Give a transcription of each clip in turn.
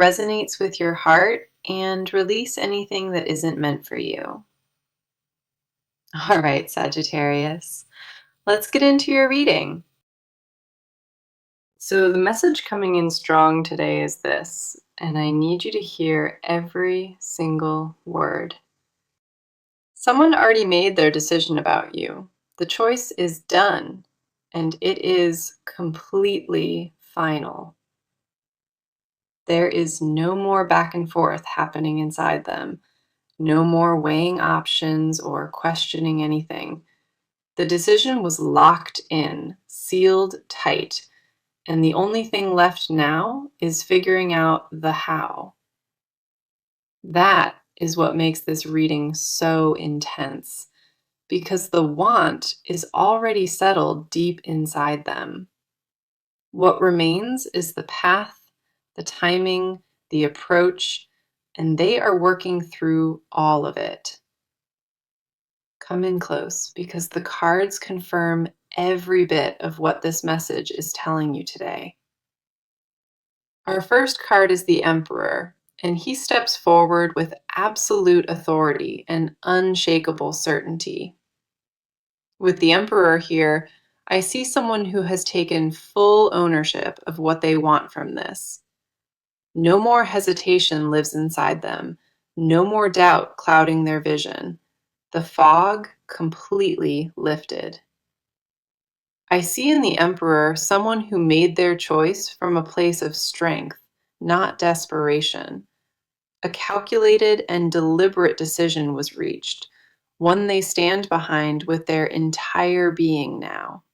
resonates with your heart and release anything that isn't meant for you. All right, Sagittarius, let's get into your reading. So, the message coming in strong today is this, and I need you to hear every single word. Someone already made their decision about you. The choice is done, and it is completely final. There is no more back and forth happening inside them, no more weighing options or questioning anything. The decision was locked in, sealed tight, and the only thing left now is figuring out the how. That is what makes this reading so intense, because the want is already settled deep inside them. What remains is the path, the timing, the approach, and they are working through all of it. Come in close because the cards confirm every bit of what this message is telling you today. Our first card is the Emperor, and he steps forward with absolute authority and unshakable certainty. With the Emperor here, I see someone who has taken full ownership of what they want from this. No more hesitation lives inside them, no more doubt clouding their vision. The fog completely lifted. I see in the Emperor someone who made their choice from a place of strength, not desperation. A calculated and deliberate decision was reached, one they stand behind with their entire being now.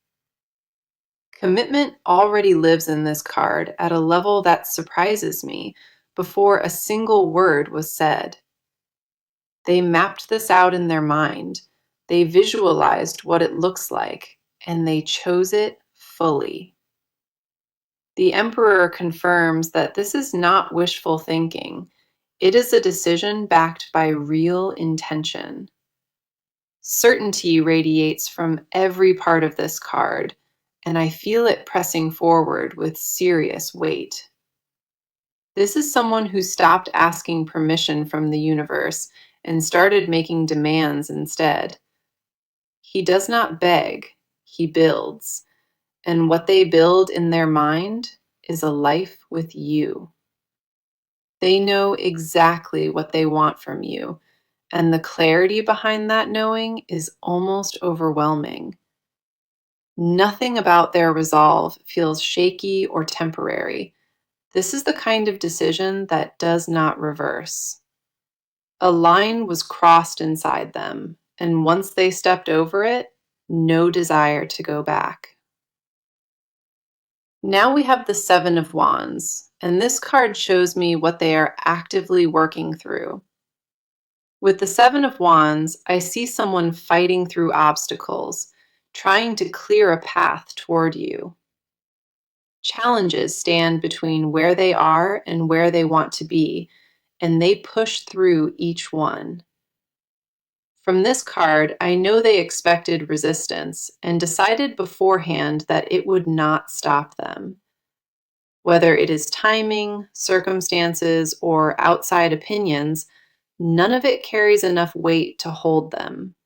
Commitment already lives in this card at a level that surprises me before a single word was said. They mapped this out in their mind, they visualized what it looks like, and they chose it fully. The Emperor confirms that this is not wishful thinking. It is a decision backed by real intention. Certainty radiates from every part of this card, and I feel it pressing forward with serious weight. This is someone who stopped asking permission from the universe and started making demands instead. He does not beg, he builds, and what they build in their mind is a life with you. They know exactly what they want from you, and the clarity behind that knowing is almost overwhelming. Nothing about their resolve feels shaky or temporary. This is the kind of decision that does not reverse. A line was crossed inside them, and once they stepped over it, no desire to go back. Now we have the Seven of Wands, and this card shows me what they are actively working through. With the Seven of Wands, I see someone fighting through obstacles, trying to clear a path toward you. Challenges stand between where they are and where they want to be, and they push through each one. From this card, I know they expected resistance and decided beforehand that it would not stop them. Whether it is timing, circumstances, or outside opinions, none of it carries enough weight to hold them.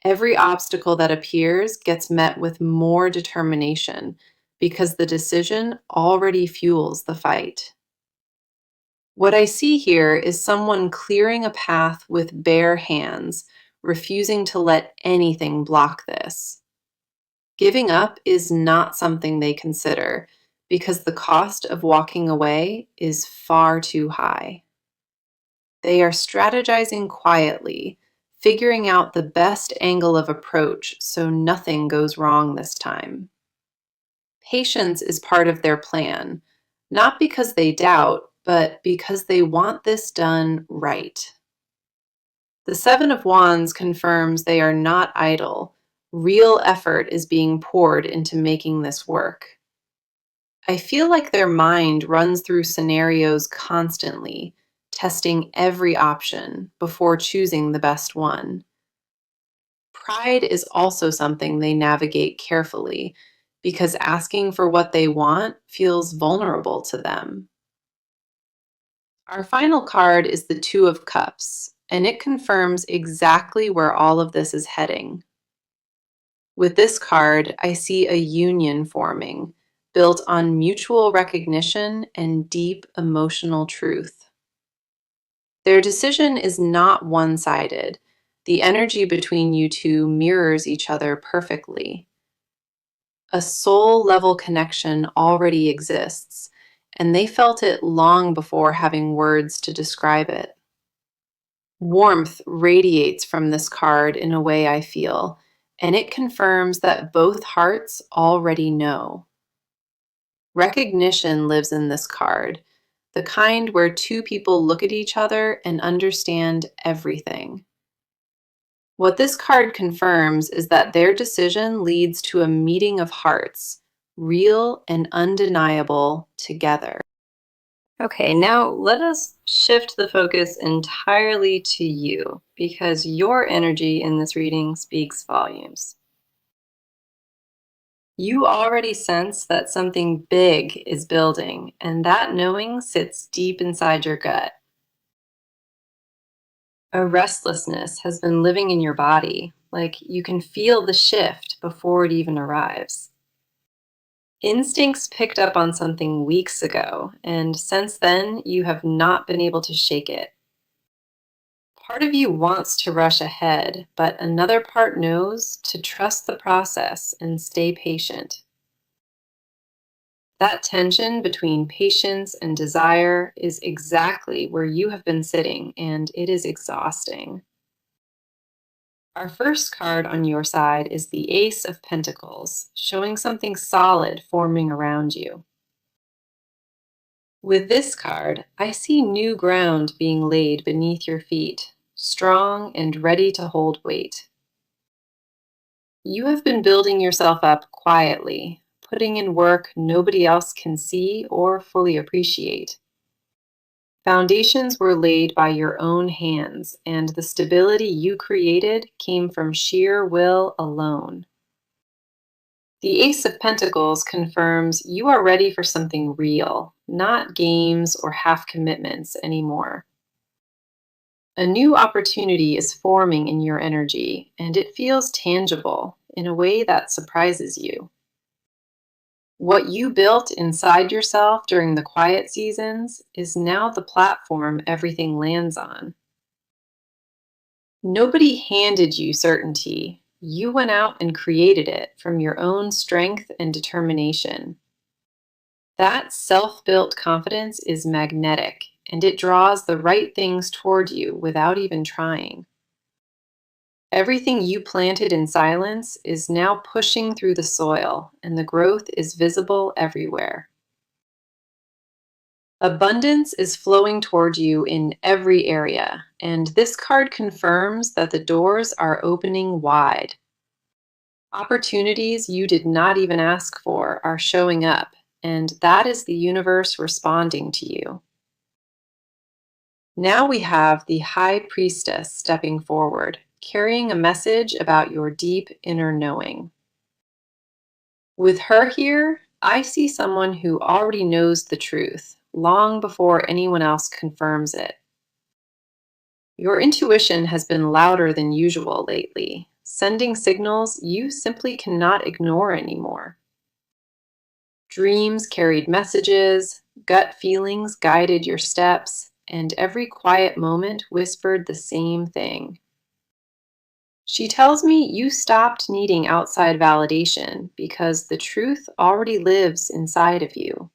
Every obstacle that appears gets met with more determination because the decision already fuels the fight. What I see here is someone clearing a path with bare hands, refusing to let anything block this. Giving up is not something they consider because the cost of walking away is far too high. They are strategizing quietly, figuring out the best angle of approach so nothing goes wrong this time. Patience is part of their plan, not because they doubt, but because they want this done right. The Seven of Wands confirms they are not idle. Real effort is being poured into making this work. I feel like their mind runs through scenarios constantly, testing every option before choosing the best one. Pride is also something they navigate carefully because asking for what they want feels vulnerable to them. Our final card is the Two of Cups, and it confirms exactly where all of this is heading. With this card, I see a union forming, built on mutual recognition and deep emotional truth. Their decision is not one-sided. The energy between you two mirrors each other perfectly. A soul-level connection already exists, and they felt it long before having words to describe it. Warmth radiates from this card in a way I feel, and it confirms that both hearts already know. Recognition lives in this card, the kind where two people look at each other and understand everything. What this card confirms is that their decision leads to a meeting of hearts, real and undeniable, together. Okay, now let us shift the focus entirely to you, because your energy in this reading speaks volumes. You already sense that something big is building, and that knowing sits deep inside your gut. A restlessness has been living in your body, like you can feel the shift before it even arrives. Instincts picked up on something weeks ago, and since then, you have not been able to shake it. Part of you wants to rush ahead, but another part knows to trust the process and stay patient. That tension between patience and desire is exactly where you have been sitting, and it is exhausting. Our first card on your side is the Ace of Pentacles, showing something solid forming around you. With this card, I see new ground being laid beneath your feet, strong and ready to hold weight. You have been building yourself up quietly, putting in work nobody else can see or fully appreciate. Foundations were laid by your own hands, and the stability you created came from sheer will alone. The Ace of Pentacles confirms you are ready for something real, not games or half commitments anymore. A new opportunity is forming in your energy, and it feels tangible in a way that surprises you. What you built inside yourself during the quiet seasons is now the platform everything lands on. Nobody handed you certainty. You went out and created it from your own strength and determination. That self-built confidence is magnetic, and it draws the right things toward you without even trying. Everything you planted in silence is now pushing through the soil, and the growth is visible everywhere. Abundance is flowing toward you in every area, and this card confirms that the doors are opening wide. Opportunities you did not even ask for are showing up, and that is the universe responding to you. Now we have the High Priestess stepping forward, carrying a message about your deep inner knowing. With her here, I see someone who already knows the truth, long before anyone else confirms it. Your intuition has been louder than usual lately, sending signals you simply cannot ignore anymore. Dreams carried messages, gut feelings guided your steps, and every quiet moment whispered the same thing. She tells me you stopped needing outside validation because the truth already lives inside of you.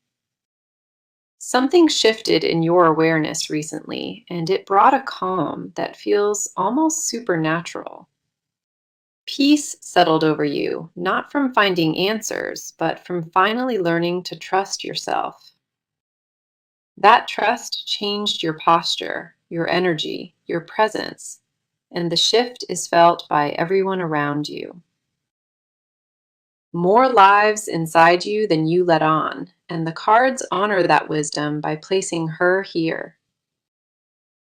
Something shifted in your awareness recently, and it brought a calm that feels almost supernatural. Peace settled over you, not from finding answers, but from finally learning to trust yourself. That trust changed your posture, your energy, your presence, and the shift is felt by everyone around you. More lives inside you than you let on, and the cards honor that wisdom by placing her here.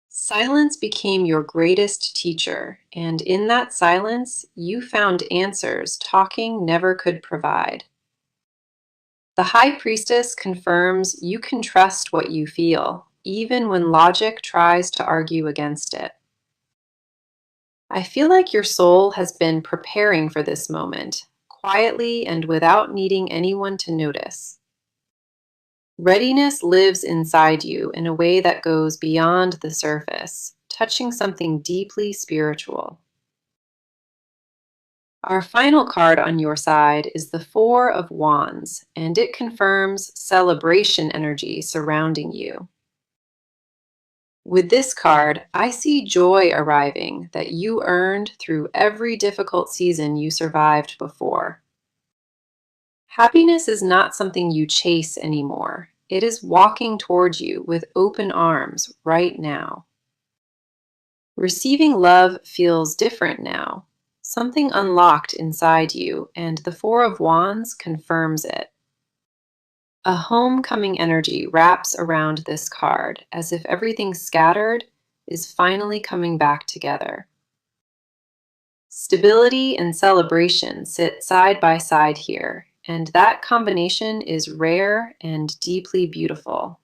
Silence became your greatest teacher, and in that silence, you found answers talking never could provide. The High Priestess confirms you can trust what you feel, even when logic tries to argue against it. I feel like your soul has been preparing for this moment, quietly and without needing anyone to notice. Readiness lives inside you in a way that goes beyond the surface, touching something deeply spiritual. Our final card on your side is the Four of Wands, and it confirms celebration energy surrounding you. With this card, I see joy arriving that you earned through every difficult season you survived before. Happiness is not something you chase anymore. It is walking towards you with open arms right now. Receiving love feels different now. Something unlocked inside you, and the Four of Wands confirms it. A homecoming energy wraps around this card, as if everything scattered is finally coming back together. Stability and celebration sit side by side here, and that combination is rare and deeply beautiful.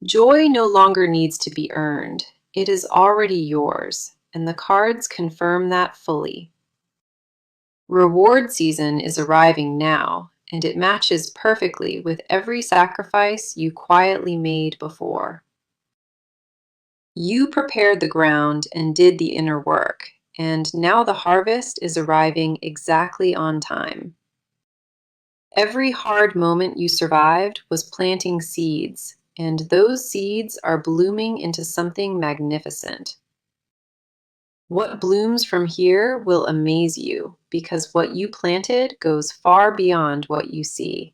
Joy no longer needs to be earned. It is already yours, and the cards confirm that fully. Reward season is arriving now, and it matches perfectly with every sacrifice you quietly made before. You prepared the ground and did the inner work, and now the harvest is arriving exactly on time. Every hard moment you survived was planting seeds, and those seeds are blooming into something magnificent. What blooms from here will amaze you, because what you planted goes far beyond what you see.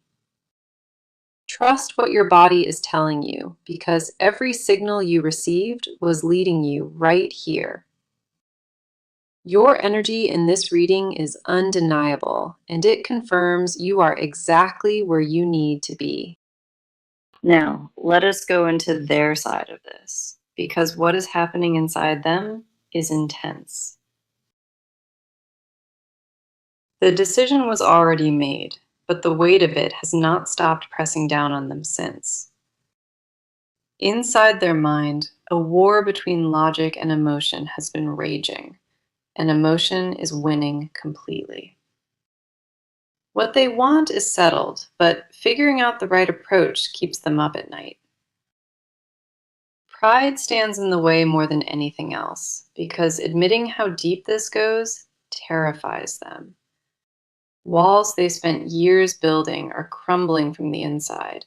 Trust what your body is telling you, because every signal you received was leading you right here. Your energy in this reading is undeniable, and it confirms you are exactly where you need to be. Now, let us go into their side of this, because what is happening inside them is intense. The decision was already made, but the weight of it has not stopped pressing down on them since. Inside their mind, a war between logic and emotion has been raging, and emotion is winning completely. What they want is settled, but figuring out the right approach keeps them up at night. Pride stands in the way more than anything else, because admitting how deep this goes terrifies them. Walls they spent years building are crumbling from the inside,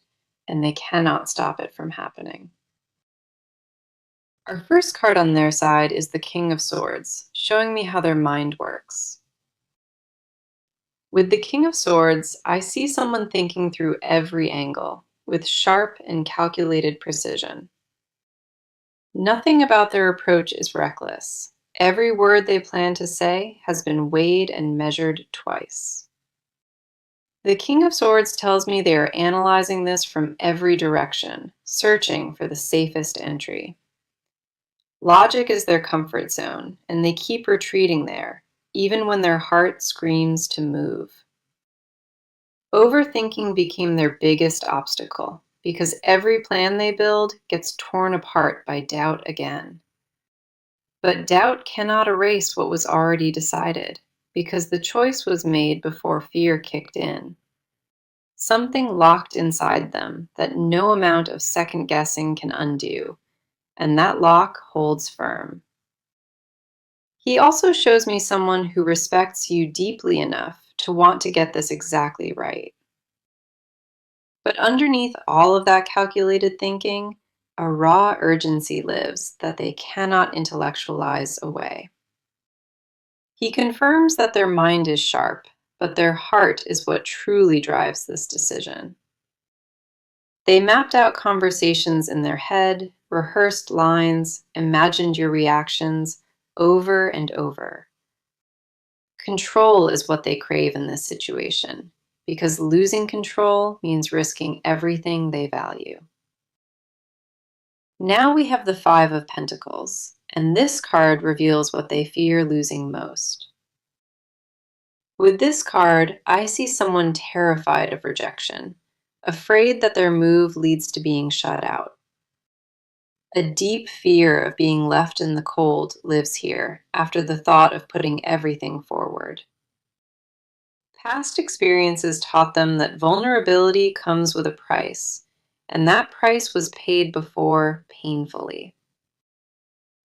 and they cannot stop it from happening. Our first card on their side is the King of Swords, showing me how their mind works. With the King of Swords, I see someone thinking through every angle, with sharp and calculated precision. Nothing about their approach is reckless. Every word they plan to say has been weighed and measured twice. The King of Swords tells me they are analyzing this from every direction, searching for the safest entry. Logic is their comfort zone, and they keep retreating there, even when their heart screams to move. Overthinking became their biggest obstacle, because every plan they build gets torn apart by doubt again. But doubt cannot erase what was already decided, because the choice was made before fear kicked in. Something locked inside them that no amount of second guessing can undo, and that lock holds firm. He also shows me someone who respects you deeply enough to want to get this exactly right. But underneath all of that calculated thinking, a raw urgency lives that they cannot intellectualize away. He confirms that their mind is sharp, but their heart is what truly drives this decision. They mapped out conversations in their head, rehearsed lines, imagined your reactions over and over. Control is what they crave in this situation, because losing control means risking everything they value. Now we have the Five of Pentacles, and this card reveals what they fear losing most. With this card, I see someone terrified of rejection, afraid that their move leads to being shut out. A deep fear of being left in the cold lives here after the thought of putting everything forward. Past experiences taught them that vulnerability comes with a price, and that price was paid before painfully.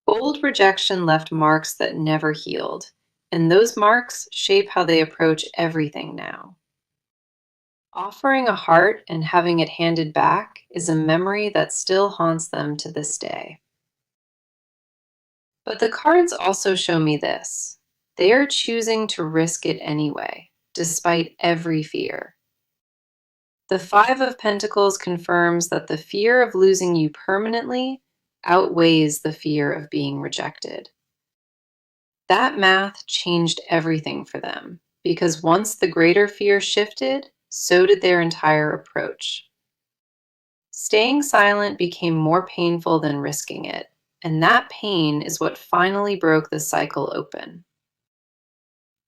Old rejection left marks that never healed, and those marks shape how they approach everything now. Offering a heart and having it handed back is a memory that still haunts them to this day. But the cards also show me this: they are choosing to risk it anyway, despite every fear. The Five of Pentacles confirms that the fear of losing you permanently outweighs the fear of being rejected. That math changed everything for them, because once the greater fear shifted, so did their entire approach. Staying silent became more painful than risking it, and that pain is what finally broke the cycle open.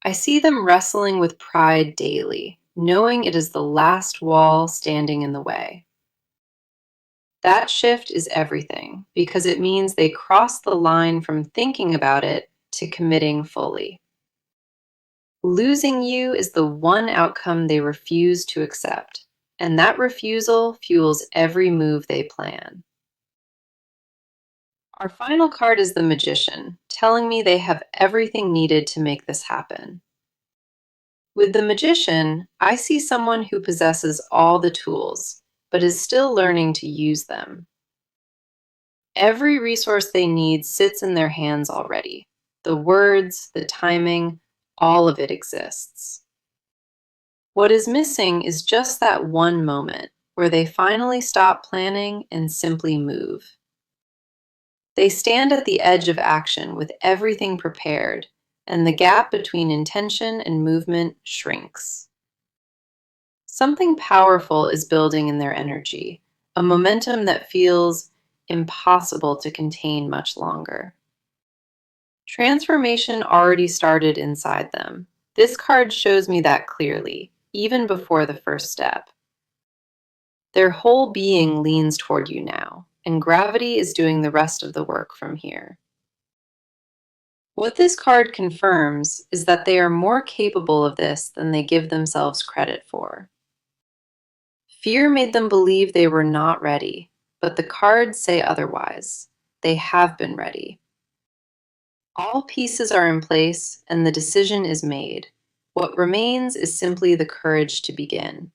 I see them wrestling with pride daily, knowing it is the last wall standing in the way. That shift is everything, because it means they cross the line from thinking about it to committing fully. Losing you is the one outcome they refuse to accept, and that refusal fuels every move they plan. Our final card is the Magician, telling me they have everything needed to make this happen. With the Magician, I see someone who possesses all the tools, but is still learning to use them. Every resource they need sits in their hands already. The words, the timing, all of it exists. What is missing is just that one moment where they finally stop planning and simply move. They stand at the edge of action with everything prepared, and the gap between intention and movement shrinks. Something powerful is building in their energy, a momentum that feels impossible to contain much longer. Transformation already started inside them. This card shows me that clearly, even before the first step. Their whole being leans toward you now, and gravity is doing the rest of the work from here. What this card confirms is that they are more capable of this than they give themselves credit for. Fear made them believe they were not ready, but the cards say otherwise. They have been ready. All pieces are in place, and the decision is made. What remains is simply the courage to begin.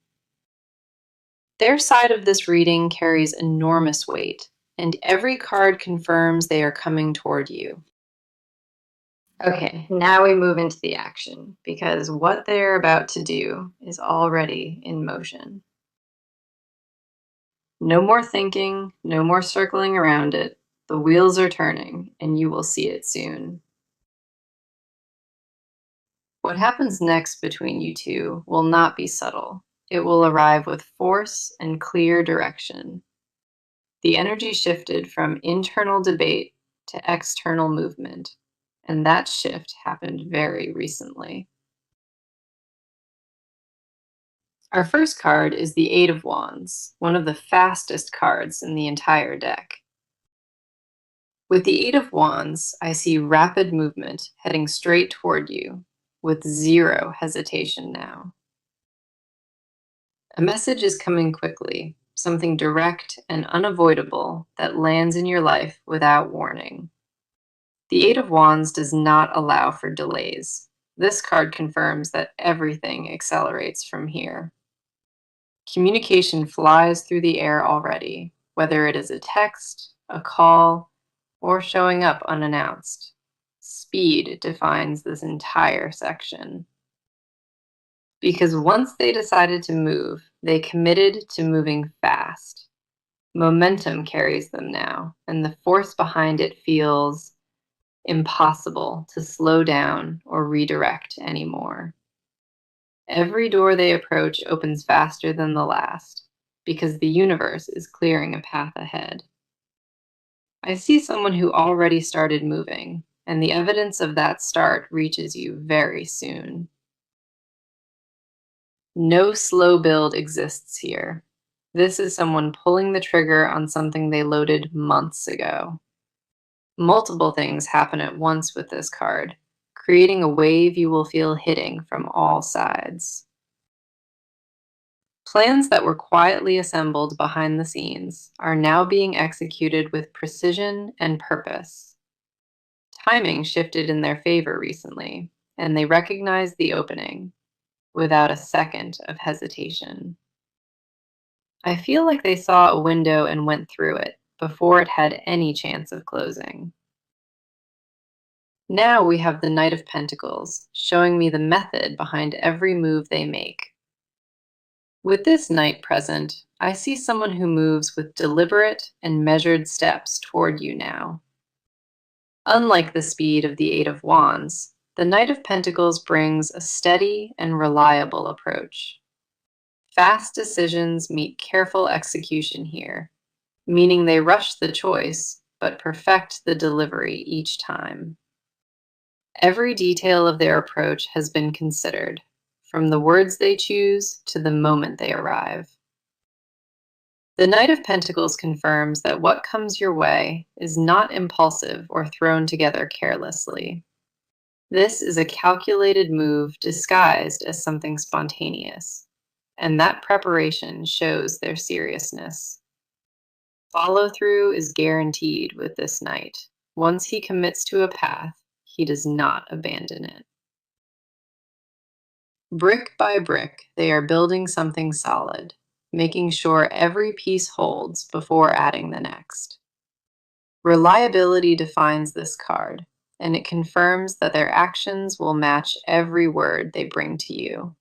Their side of this reading carries enormous weight, and every card confirms they are coming toward you. Okay, now we move into the action, because what they're about to do is already in motion. No more thinking, no more circling around it. The wheels are turning, and you will see it soon. What happens next between you two will not be subtle. It will arrive with force and clear direction. The energy shifted from internal debate to external movement, and that shift happened very recently. Our first card is the Eight of Wands, one of the fastest cards in the entire deck. With the Eight of Wands, I see rapid movement heading straight toward you, with zero hesitation now. A message is coming quickly, something direct and unavoidable that lands in your life without warning. The Eight of Wands does not allow for delays. This card confirms that everything accelerates from here. Communication flies through the air already, whether it is a text, a call, or showing up unannounced. Speed defines this entire section. Because once they decided to move, they committed to moving fast. Momentum carries them now, and the force behind it feels impossible to slow down or redirect anymore. Every door they approach opens faster than the last, because the universe is clearing a path ahead. I see someone who already started moving, and the evidence of that start reaches you very soon. No slow build exists here. This is someone pulling the trigger on something they loaded months ago. Multiple things happen at once with this card, creating a wave you will feel hitting from all sides. Plans that were quietly assembled behind the scenes are now being executed with precision and purpose. Timing shifted in their favor recently, and they recognized the opening without a second of hesitation. I feel like they saw a window and went through it before it had any chance of closing. Now we have the Knight of Pentacles, showing me the method behind every move they make. With this Knight present, I see someone who moves with deliberate and measured steps toward you now. Unlike the speed of the Eight of Wands, the Knight of Pentacles brings a steady and reliable approach. Fast decisions meet careful execution here, meaning they rush the choice but perfect the delivery each time. Every detail of their approach has been considered, from the words they choose to the moment they arrive. The Knight of Pentacles confirms that what comes your way is not impulsive or thrown together carelessly. This is a calculated move disguised as something spontaneous, and that preparation shows their seriousness. Follow through is guaranteed with this Knight. Once he commits to a path, he does not abandon it. Brick by brick, they are building something solid, making sure every piece holds before adding the next. Reliability defines this card, and it confirms that their actions will match every word they bring to you.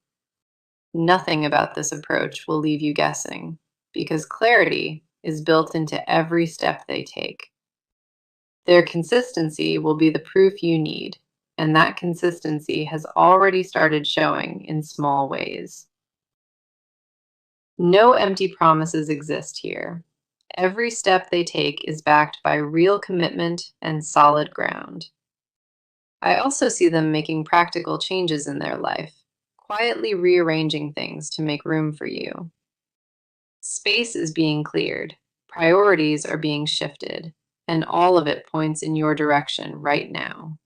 Nothing about this approach will leave you guessing, because clarity is built into every step they take. Their consistency will be the proof you need, and that consistency has already started showing in small ways. No empty promises exist here. Every step they take is backed by real commitment and solid ground. I also see them making practical changes in their life, quietly rearranging things to make room for you. Space is being cleared, priorities are being shifted, and all of it points in your direction right now.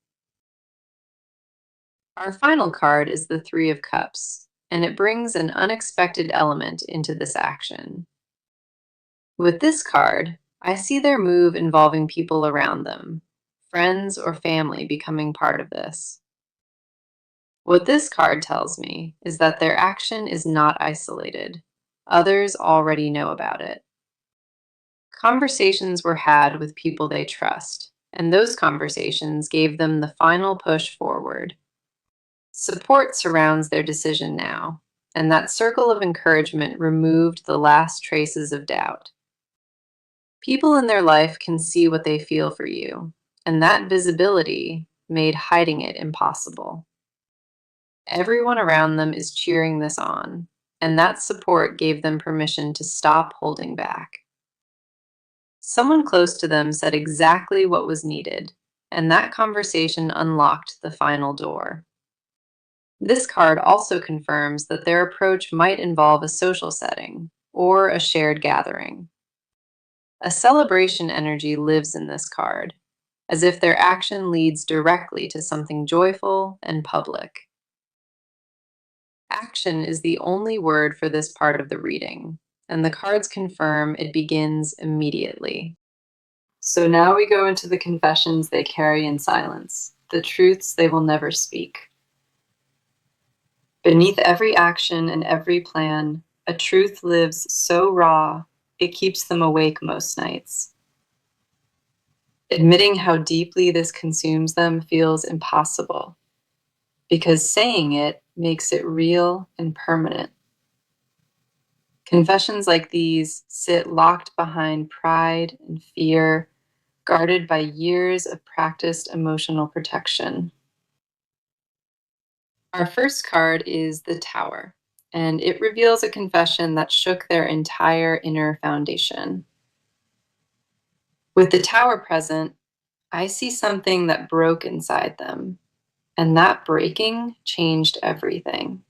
Our final card is the Three of Cups, and it brings an unexpected element into this action. With this card, I see their move involving people around them, friends or family becoming part of this. What this card tells me is that their action is not isolated. Others already know about it. Conversations were had with people they trust, and those conversations gave them the final push forward. Support surrounds their decision now, and that circle of encouragement removed the last traces of doubt. People in their life can see what they feel for you, and that visibility made hiding it impossible. Everyone around them is cheering this on, and that support gave them permission to stop holding back. Someone close to them said exactly what was needed, and that conversation unlocked the final door. This card also confirms that their approach might involve a social setting or a shared gathering. A celebration energy lives in this card, as if their action leads directly to something joyful and public. Action is the only word for this part of the reading, and the cards confirm it begins immediately. So now we go into the confessions they carry in silence, the truths they will never speak. Beneath every action and every plan, a truth lives so raw, it keeps them awake most nights. Admitting how deeply this consumes them feels impossible, because saying it makes it real and permanent. Confessions like these sit locked behind pride and fear, guarded by years of practiced emotional protection. Our first card is the Tower, and it reveals a confession that shook their entire inner foundation. With the Tower present, I see something that broke inside them, and that breaking changed everything.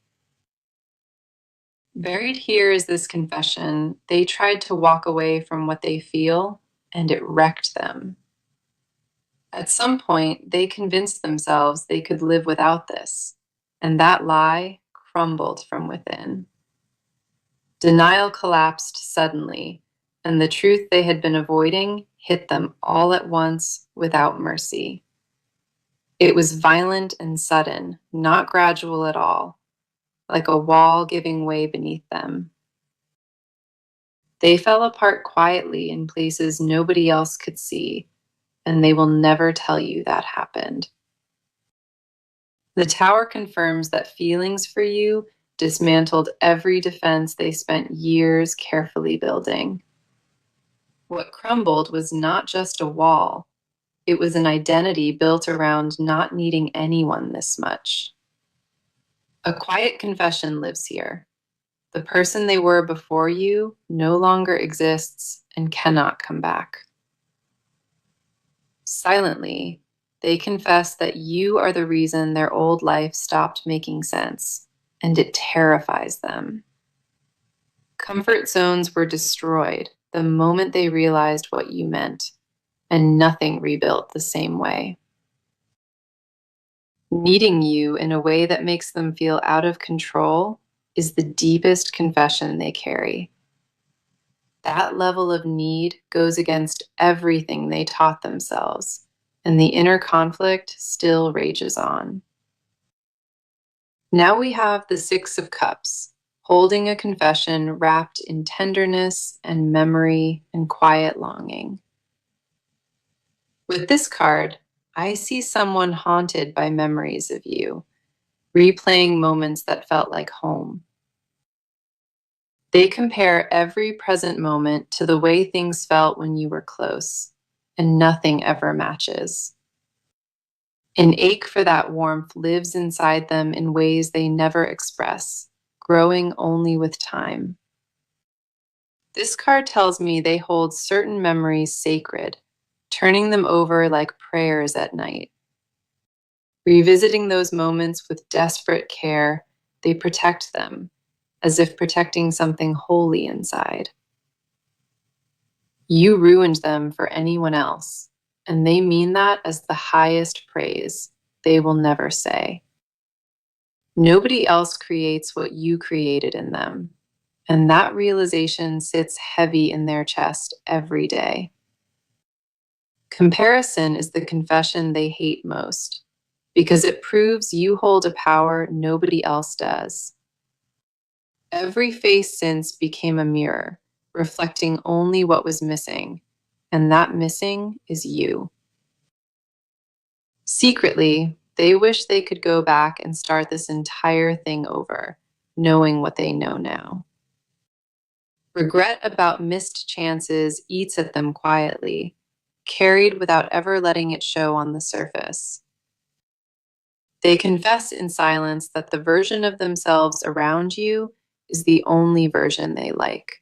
Buried here is this confession. They tried to walk away from what they feel, and it wrecked them. At some point, they convinced themselves they could live without this, and that lie crumbled from within. Denial collapsed suddenly, and the truth they had been avoiding hit them all at once without mercy. It was violent and sudden, not gradual at all, like a wall giving way beneath them. They fell apart quietly in places nobody else could see, and they will never tell you that happened. The tower confirms that feelings for you dismantled every defense they spent years carefully building. What crumbled was not just a wall, it was an identity built around not needing anyone this much. A quiet confession lives here. The person they were before you no longer exists and cannot come back. Silently, they confess that you are the reason their old life stopped making sense, and it terrifies them. Comfort zones were destroyed the moment they realized what you meant, and nothing rebuilt the same way. Needing you in a way that makes them feel out of control is the deepest confession they carry. That level of need goes against everything they taught themselves, and the inner conflict still rages on. Now we have the Six of Cups, holding a confession wrapped in tenderness and memory and quiet longing. With this card, I see someone haunted by memories of you, replaying moments that felt like home. They compare every present moment to the way things felt when you were close, and nothing ever matches. An ache for that warmth lives inside them in ways they never express, growing only with time. This card tells me they hold certain memories sacred, turning them over like prayers at night. Revisiting those moments with desperate care, they protect them, as if protecting something holy inside. You ruined them for anyone else, and they mean that as the highest praise they will never say. Nobody else creates what you created in them, and that realization sits heavy in their chest every day. Comparison is the confession they hate most, because it proves you hold a power nobody else does. Every face since became a mirror, reflecting only what was missing, and that missing is you. Secretly, they wish they could go back and start this entire thing over, knowing what they know now. Regret about missed chances eats at them quietly, carried without ever letting it show on the surface. They confess in silence that the version of themselves around you is the only version they like.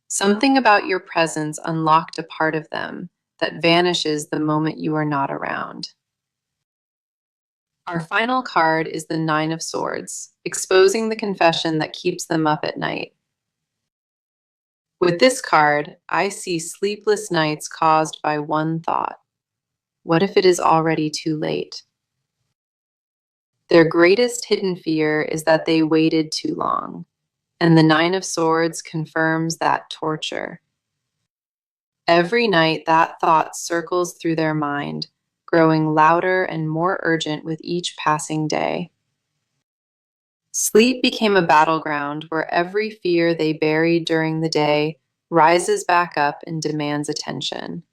Something about your presence unlocked a part of them that vanishes the moment you are not around. Our final card is the Nine of Swords, exposing the confession that keeps them up at night. With this card, I see sleepless nights caused by one thought. What if it is already too late? Their greatest hidden fear is that they waited too long, and the Nine of Swords confirms that torture. Every night, that thought circles through their mind, growing louder and more urgent with each passing day. Sleep became a battleground where every fear they buried during the day rises back up and demands attention.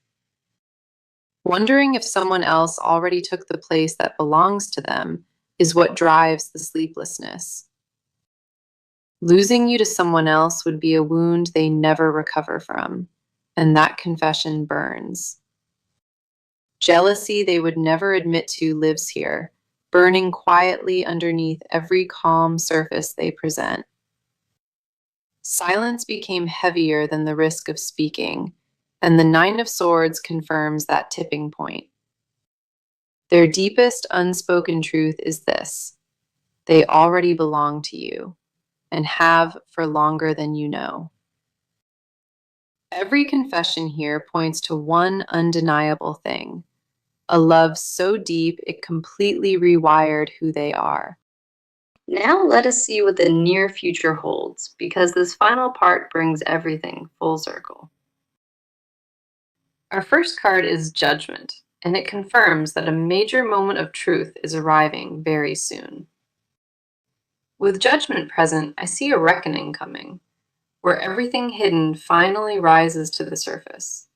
Wondering if someone else already took the place that belongs to them is what drives the sleeplessness. Losing you to someone else would be a wound they never recover from, and that confession burns. Jealousy they would never admit to lives here, burning quietly underneath every calm surface they present. Silence became heavier than the risk of speaking, and the Nine of Swords confirms that tipping point. Their deepest unspoken truth is this: they already belong to you. and have for longer than you know. Every confession here points to one undeniable thing: a love so deep it completely rewired who they are. Now let us see what the near future holds, because this final part brings everything full circle. Our first card is Judgment, and it confirms that a major moment of truth is arriving very soon. With Judgment present, I see a reckoning coming, where everything hidden finally rises to the surface.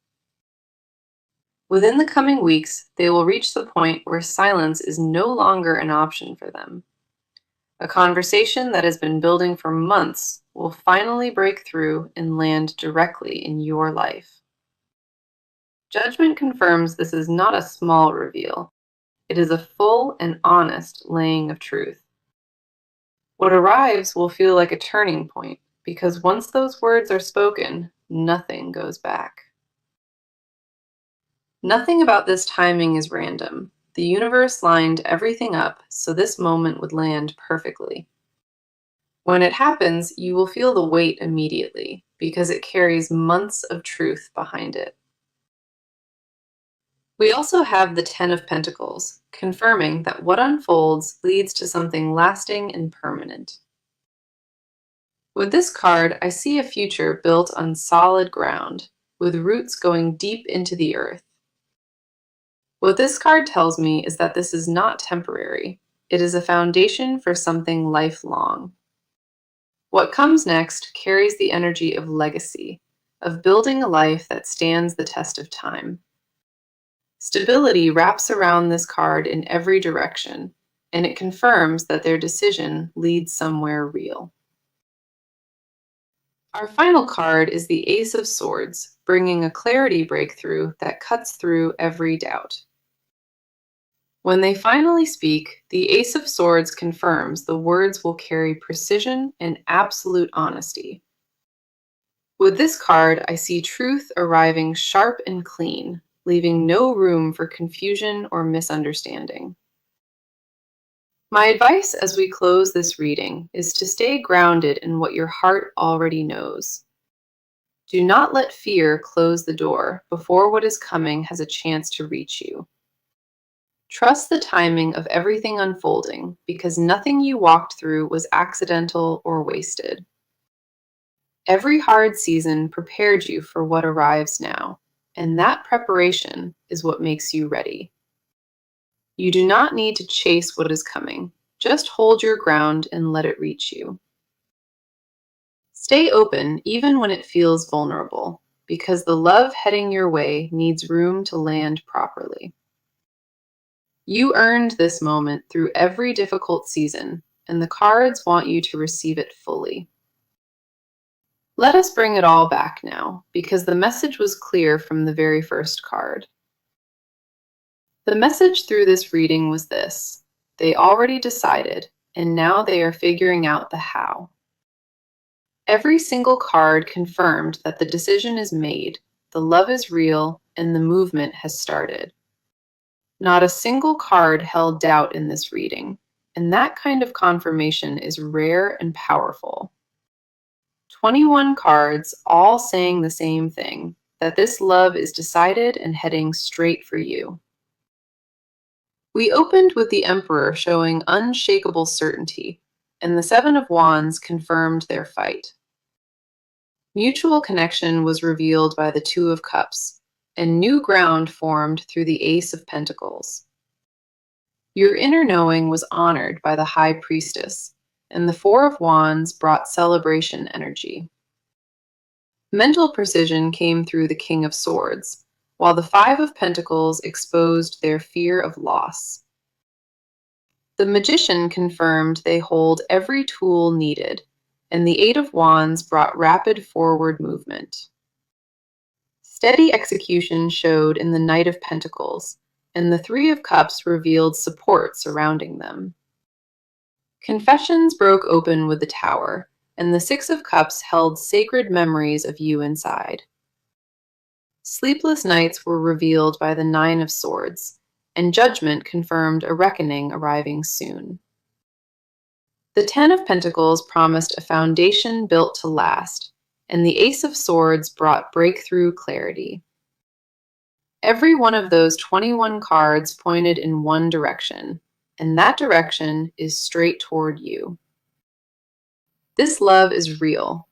Within the coming weeks, they will reach the point where silence is no longer an option for them. A conversation that has been building for months will finally break through and land directly in your life. Judgment confirms this is not a small reveal. It is a full and honest laying of truth. What arrives will feel like a turning point, because once those words are spoken, nothing goes back. Nothing about this timing is random. The universe lined everything up so this moment would land perfectly. When it happens, you will feel the weight immediately, because it carries months of truth behind it. We also have the Ten of Pentacles, confirming that what unfolds leads to something lasting and permanent. With this card, I see a future built on solid ground, with roots going deep into the earth. What this card tells me is that this is not temporary. It is a foundation for something lifelong. What comes next carries the energy of legacy, of building a life that stands the test of time. Stability wraps around this card in every direction, and it confirms that their decision leads somewhere real. Our final card is the Ace of Swords, bringing a clarity breakthrough that cuts through every doubt. When they finally speak, the Ace of Swords confirms the words will carry precision and absolute honesty. With this card, I see truth arriving sharp and clean, leaving no room for confusion or misunderstanding. My advice as we close this reading is to stay grounded in what your heart already knows. Do not let fear close the door before what is coming has a chance to reach you. Trust the timing of everything unfolding, because nothing you walked through was accidental or wasted. Every hard season prepared you for what arrives now, and that preparation is what makes you ready. You do not need to chase what is coming. Just hold your ground and let it reach you. Stay open even when it feels vulnerable, because the love heading your way needs room to land properly. You earned this moment through every difficult season, and the cards want you to receive it fully. Let us bring it all back now, because the message was clear from the very first card. The message through this reading was this: they already decided, and now they are figuring out the how. Every single card confirmed that the decision is made, the love is real, and the movement has started. Not a single card held doubt in this reading, and that kind of confirmation is rare and powerful. 21 cards, all saying the same thing: that this love is decided and heading straight for you. We opened with the Emperor showing unshakable certainty, and the Seven of Wands confirmed their fight. Mutual connection was revealed by the Two of Cups, and new ground formed through the Ace of Pentacles. Your inner knowing was honored by the High Priestess, and the Four of Wands brought celebration energy. Mental precision came through the King of Swords, while the Five of Pentacles exposed their fear of loss. The Magician confirmed they hold every tool needed, and the Eight of Wands brought rapid forward movement. Steady execution showed in the Knight of Pentacles, and the Three of Cups revealed support surrounding them. Confessions broke open with the Tower, and the Six of Cups held sacred memories of you inside. Sleepless nights were revealed by the Nine of Swords, and Judgment confirmed a reckoning arriving soon. The Ten of Pentacles promised a foundation built to last, and the Ace of Swords brought breakthrough clarity. Every one of those 21 cards pointed in one direction, and that direction is straight toward you. This love is real.